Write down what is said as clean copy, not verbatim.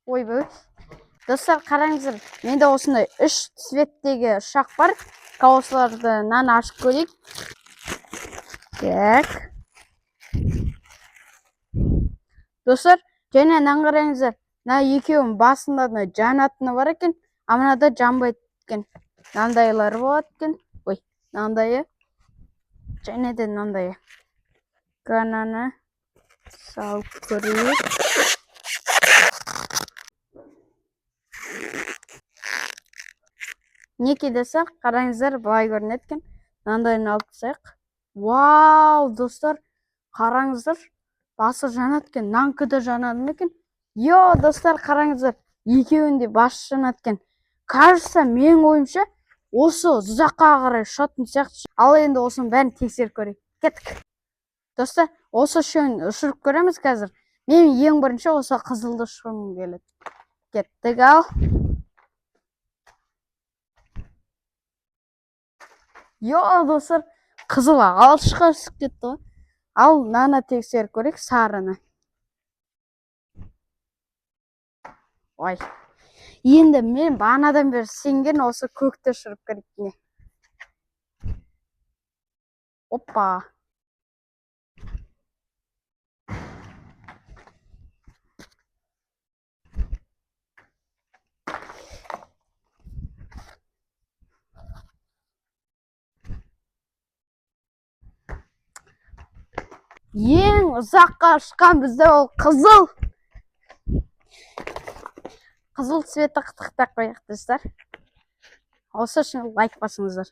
ойбай. Достар, қараңыздар, менде осындай 3 цветтегі ұшақ бар. Осылардан ашып көрейік. Так. Достар, және қараңыздар, екеуінің басында жанатыны бар екен, мынада жанбайды екен. Мынандайлары болады екен. Ой, мынандайы. Және де мынандайы. Кананы салып көрейік. Неке десек, қараңыздар, былай көрінеді екен. Мынандайын алып тастайық. Вау, достар, қараңыздар, басы жанады екен. Мынанікі де жанады ма екен? Йо, достар, қараңыздар, екеуінде басы жанады екен. Кажется, менің ойымша, осы ұзаққа қарай ұшатын сияқты. Ал енді осының бәрін тексеріп көрейік. Кеттік. Достар, осы үшеуін ұшырып көреміз қазір. Мен ең бірінші осы қызылды ұшырғым келеді. Кеттік, ал. Йо, достар, қызыл алшыға түсіп кетті ғой. Ал мынаны тексеріп көрейік, сарыны. Ой. Енді мен бағанадан бері сенген осы көкті ұшырып көрейік. Опа. Ең ұзаққа ұшқан бізде ол қызыл. Қызыл цветті қытықтап қояйық, достар. Осы үшін лайк басыңыздар.